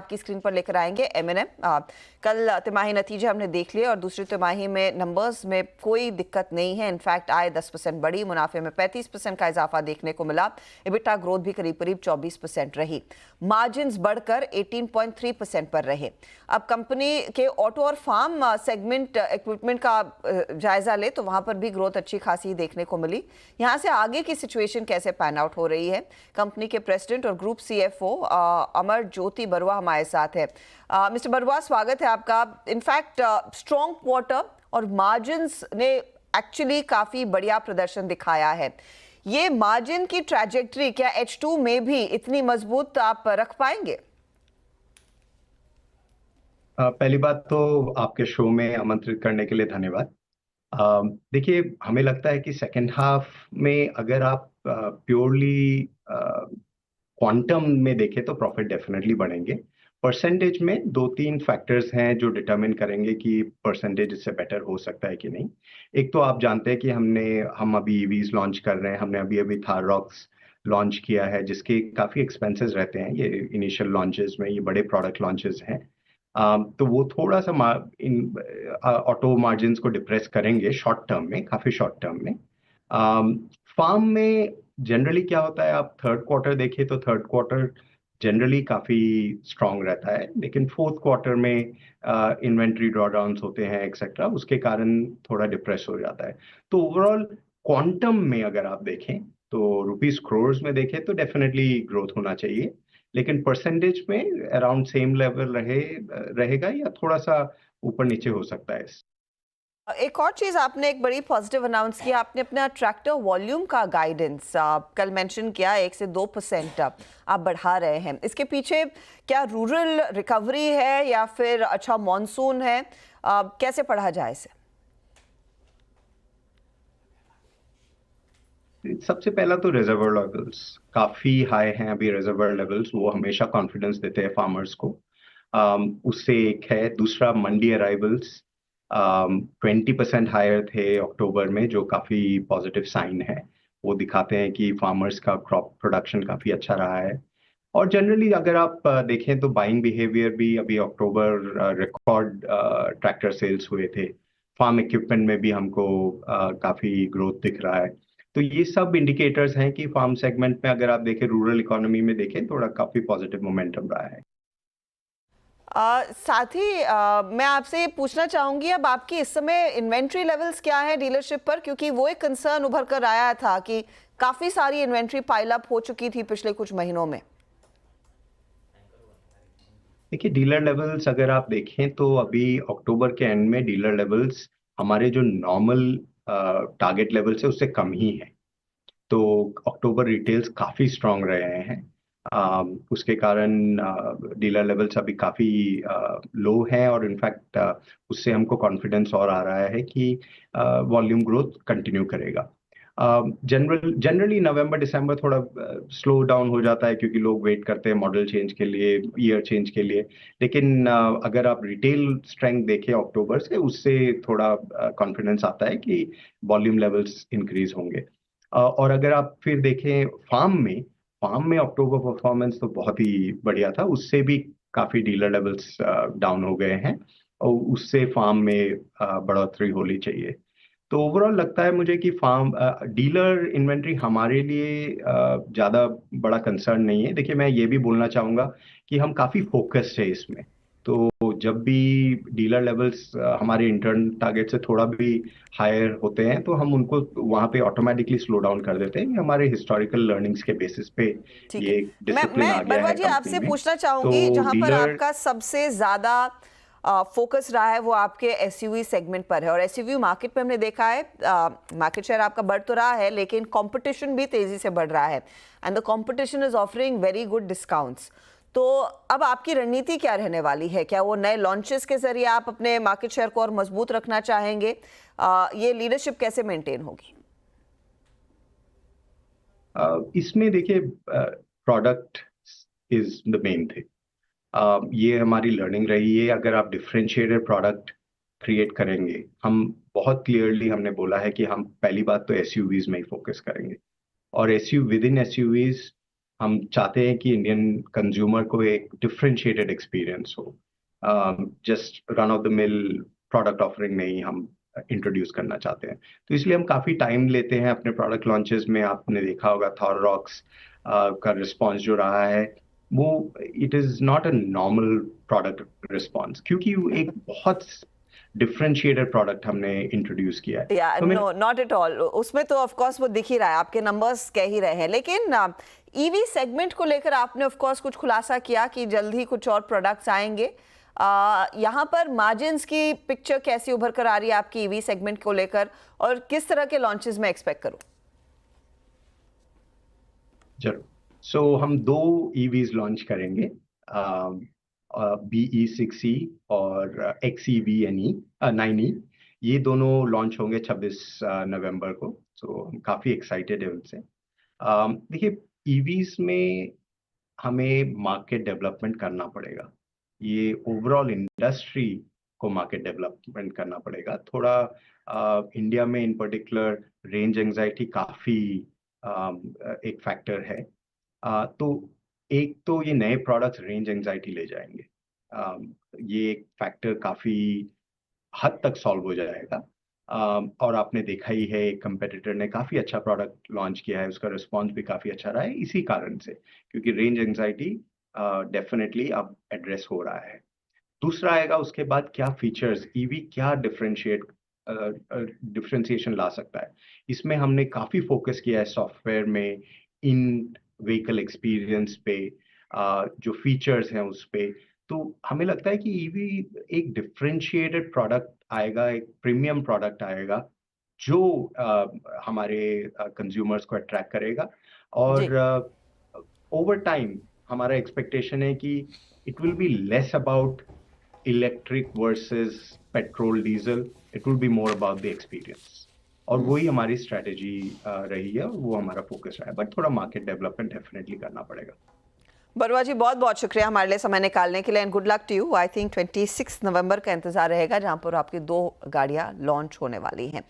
आपकी स्क्रीन पर लेकर आएंगे M&M। कल तिमाही नतीजे हमने देख लिए और दूसरी तिमाही में नंबर्स में कोई दिक्कत नहीं है। इनफैक्ट आय 10% बढ़ी, मुनाफे में 35% का इजाफा देखने को मिला, EBITDA ग्रोथ भी करीब करीब 24% रही, मार्जिन्स बढ़कर 18.3% पर रहे। अब कंपनी के ऑटो और फार्म सेगमेंट इक्विपमेंट का जायजा ले तो वहां पर भी ग्रोथ अच्छी खासी देखने को मिली। यहां से आगे की सिचुएशन कैसे पैन आउट हो रही है, कंपनी के प्रेसिडेंट और ग्रुप CFO अमर ज्योति बरुआ हमारे साथ है। मिस्टर बरुआ, स्वागत है आपका। इनफैक्ट स्ट्रॉन्ग क्वार्टर और मार्जिन्स ने एक्चुअली काफी बढ़िया प्रदर्शन दिखाया है। ये मार्जिन की ट्रैजेक्टरी क्या H2 में भी इतनी मजबूत आप रख पाएंगे? पहली बात तो आपके शो में आमंत्रित करने के लिए धन्यवाद। देखिए, हमें लगता है कि सेकेंड हाफ में अगर आप प्योरली क्वांटम में देखें तो प्रॉफिट डेफिनेटली बढ़ेंगे। परसेंटेज में दो तीन फैक्टर्स हैं जो डिटरमिन करेंगे कि परसेंटेज इससे बेटर हो सकता है कि नहीं। एक तो आप जानते हैं कि हम अभी ईवीज लॉन्च कर रहे हैं। हमने अभी अभी थार रॉक्स लॉन्च किया है, जिसके काफ़ी एक्सपेंसेस रहते हैं ये इनिशियल लॉन्चेस में। ये बड़े प्रोडक्ट लॉन्चेस हैं। तो वो थोड़ा सा इन ऑटो मार्जिन्स को डिप्रेस करेंगे शॉर्ट टर्म में, काफ़ी शॉर्ट टर्म में। फार्म में जनरली क्या होता है, आप थर्ड क्वार्टर देखिए तो थर्ड क्वार्टर जनरली काफ़ी स्ट्रांग रहता है, लेकिन फोर्थ क्वार्टर में इन्वेंट्री ड्रॉडाउन्स होते हैं एक्सेट्रा, उसके कारण थोड़ा डिप्रेस हो जाता है। तो ओवरऑल क्वांटम में अगर आप देखें तो रुपीस क्रोर्स में देखें तो डेफिनेटली ग्रोथ होना चाहिए, लेकिन परसेंटेज में अराउंड सेम लेवल रहेगा या थोड़ा सा ऊपर नीचे हो सकता है। एक और चीज, आपने एक बड़ी पॉजिटिव अनाउंस किया, आपने अपना ट्रैक्टर वॉल्यूम का गाइडेंस कल मेंशन किया, 1 से 2% आप बढ़ा रहे हैं। इसके पीछे क्या रूरल रिकवरी है या फिर अच्छा मॉनसून है? कैसे पढ़ा जाए इसे? सबसे पहला तो रिजर्वर लेवल्स काफी हाई हैं अभी। रिजर्वर लेवल्स वो हमेशा कॉन्फिडेंस देते हैं फार्मर्स को। उससे एक है। दूसरा, मंडी अराइवल्स 20% हायर थे अक्टूबर में, जो काफी पॉजिटिव साइन है। वो दिखाते हैं कि फार्मर्स का क्रॉप प्रोडक्शन काफी अच्छा रहा है। और जनरली अगर आप देखें तो बाइंग बिहेवियर भी अभी अक्टूबर रिकॉर्ड ट्रैक्टर सेल्स हुए थे। फार्म इक्विपमेंट में भी हमको काफी ग्रोथ दिख रहा है। तो ये सब इंडिकेटर्स हैं कि फार्म सेगमेंट में अगर आप देखें, रूरल इकोनॉमी में देखें, थोड़ा काफी पॉजिटिव मोमेंटम रहा है। साथ ही मैं आपसे ये पूछना चाहूंगी, अब आपकी इस समय इन्वेंट्री लेवल्स क्या है डीलरशिप पर? क्योंकि वो एक कंसर्न उभर कर आया था कि काफी सारी इन्वेंट्री पाइल अप हो चुकी थी पिछले कुछ महीनों में। देखिए, डीलर लेवल्स अगर आप देखें तो अभी अक्टूबर के एंड में डीलर लेवल्स हमारे जो नॉर्मल टारगेट लेवल से उससे कम ही है। तो अक्टूबर रिटेल्स काफी स्ट्रांग रहे हैं। उसके कारण डीलर लेवल्स अभी काफी लो हैं, और इनफैक्ट उससे हमको कॉन्फिडेंस और आ रहा है कि वॉल्यूम ग्रोथ कंटिन्यू करेगा। जनरली नवंबर दिसंबर थोड़ा स्लो डाउन हो जाता है, क्योंकि लोग वेट करते हैं मॉडल चेंज के लिए, ईयर चेंज के लिए। लेकिन अगर आप रिटेल स्ट्रेंथ देखें अक्टूबर से, उससे थोड़ा कॉन्फिडेंस आता है कि वॉल्यूम लेवल्स इंक्रीज होंगे। और अगर आप फिर देखें फार्म में अक्टूबर परफॉर्मेंस तो बहुत ही बढ़िया था। उससे भी काफी डीलर लेवल्स डाउन हो गए हैं, और उससे फार्म में बढ़ोतरी होनी चाहिए। तो ओवरऑल लगता है मुझे कि फार्म डीलर इन्वेंट्री हमारे लिए ज़्यादा बड़ा कंसर्न नहीं है। देखिए, मैं ये भी बोलना चाहूँगा कि हम काफ़ी फोकस्ड है इसमें। तो जब भी डीलर लेवल्स हमारे इंटर्न टारगेट से थोड़ा भी हायर होते हैं तो हम उनको वहाँ पे ऑटोमेटिकली स्लो डाउन कर देते हैं। हमारे हिस्टोरिकल लर्निंग्स के बेसिस पे ठीक है। ये डिसिप्लिन आ मैं गया बरुआ है जी कंपनी आपसे में। पूछना तो चाहूंगी, जहां पर डीलर आपका सबसे ज्यादा फोकस रहा है वो आपके एसयूवी सेगमेंट पर है, और एसयूवी मार्केट पे हमने देखा है मार्केट शेयर आपका बढ़ तो रहा है, लेकिन कंपटीशन भी तेजी से बढ़ रहा है, and the competition is offering very good discounts. तो अब आपकी रणनीति क्या रहने वाली है? क्या वो नए लॉन्चेस के जरिए आप अपने मार्केट शेयर को और मजबूत रखना चाहेंगे? ये लीडरशिप कैसे मेंटेन होगी? इसमें देखिए, product is the main thing. ये हमारी लर्निंग रही है। अगर आप डिफरेंशिएटेड प्रोडक्ट क्रिएट करेंगे, हम बहुत क्लियरली हमने बोला है कि हम पहली बात तो एसयूवीज में ही फोकस करेंगे, और एसयू विद इन एसयूवीज हम चाहते हैं कि इंडियन कंज्यूमर को एक डिफरेंशिएटेड एक्सपीरियंस हो, just run of the mill product offering नहीं हम इंट्रोड्यूस करना चाहते हैं। तो इसलिए हम काफ़ी टाइम लेते हैं अपने प्रोडक्ट लॉन्चेस में। आपने देखा होगा थॉर रॉक्स का रिस्पॉन्स जो रहा है वो, it is not a normal product response, क्योंकि वो एक बहुत डिफरेंशिएटेड प्रोडक्ट हमने इंट्रोड्यूस किया है। या तो मैंने नो नॉट एट ऑल, उसमें तो ऑफ कोर्स वो दिख ही रहा है, आपके नंबर्स कह ही रहे हैं। लेकिन ईवी सेगमेंट को लेकर आपने ऑफ कोर्स कुछ खुलासा किया कि जल्द ही कुछ और प्रोडक्ट्स आएंगे। यहाँ पर मार्जिन्स की पिक्चर कैसी उभर कर आ रही है आपकी ईवी सेगमेंट को लेकर, और किस तरह के लॉन्चेस में एक्सपेक्ट करूँ? जरूर। सो हम 2 ईवीज लॉन्च करेंगे, BE6E और XEV 9E। ये दोनों लॉन्च होंगे 26 नवंबर को। सो हम काफ़ी एक्साइटेड है उनसे। देखिए, ईवीज में हमें मार्केट डेवलपमेंट करना पड़ेगा। ये ओवरऑल इंडस्ट्री को मार्केट डेवलपमेंट करना पड़ेगा थोड़ा। इंडिया में इन पर्टिकुलर रेंज एंजाइटी काफ़ी एक फैक्टर है। तो एक तो ये नए प्रोडक्ट्स रेंज एंजाइटी ले जाएंगे, ये एक फैक्टर काफ़ी हद तक सॉल्व हो जाएगा। और आपने देखा ही है एक कंपेटिटर ने काफ़ी अच्छा प्रोडक्ट लॉन्च किया है, उसका रिस्पॉन्स भी काफ़ी अच्छा रहा है इसी कारण से, क्योंकि रेंज एंजाइटी डेफिनेटली अब एड्रेस हो रहा है। दूसरा आएगा उसके बाद, क्या फीचर्स ईवी क्या डिफरेंशिएशन ला सकता है। इसमें हमने काफ़ी फोकस किया है सॉफ्टवेयर में, इन व्हीकल एक्सपीरियंस पे, जो फीचर्स हैं उस पे। तो हमें लगता है कि ईवी एक डिफरेंशिएटेड प्रोडक्ट आएगा, एक प्रीमियम प्रोडक्ट आएगा जो हमारे कंज्यूमर्स को अट्रैक्ट करेगा। जी। और ओवर टाइम हमारा एक्सपेक्टेशन है कि it will be less about electric versus petrol diesel, it will be more about the experience. और वही हमारी स्ट्रैटेजी रही है, वो हमारा फोकस रहा है। बट थोड़ा मार्केट डेवलपमेंट डेफिनेटली करना पड़ेगा। बरुआ जी, बहुत बहुत शुक्रिया हमारे लिए समय निकालने के लिए, and good luck to you. I think 26 नवंबर का इंतजार रहेगा, जहां पर आपकी 2 गाड़ियां लॉन्च होने वाली हैं।